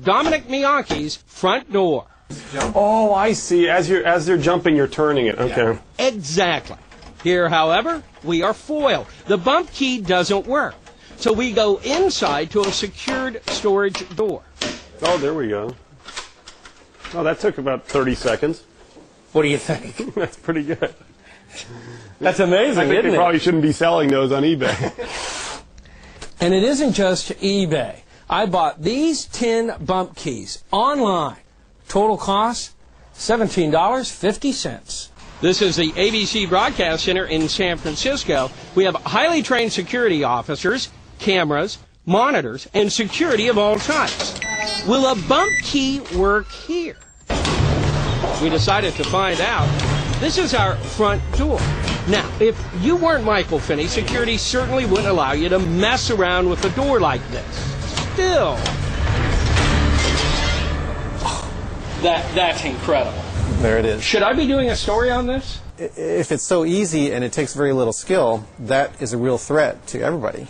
Dominic Mianchi's front door. Oh, I see. As they're jumping, you're turning it. Okay. Yeah. Exactly. Here, however, we are foiled. The bump key doesn't work. So we go inside to a secured storage door. Oh, there we go. Oh, that took about 30 seconds. What do you think? That's pretty good. That's amazing, I think isn't they it? probably shouldn't be selling those on eBay. And it isn't just eBay. I bought these 10 bump keys online. Total cost, $17.50. This is the ABC Broadcast Center in San Francisco. We have highly trained security officers, cameras, monitors, and security of all types. Will a bump key work here? We decided to find out. This is our front door. Now, if you weren't Michael Finney, security certainly wouldn't allow you to mess around with a door like this. Still, that's incredible. There it is. Should I be doing a story on this? If it's so easy and it takes very little skill, that is a real threat to everybody.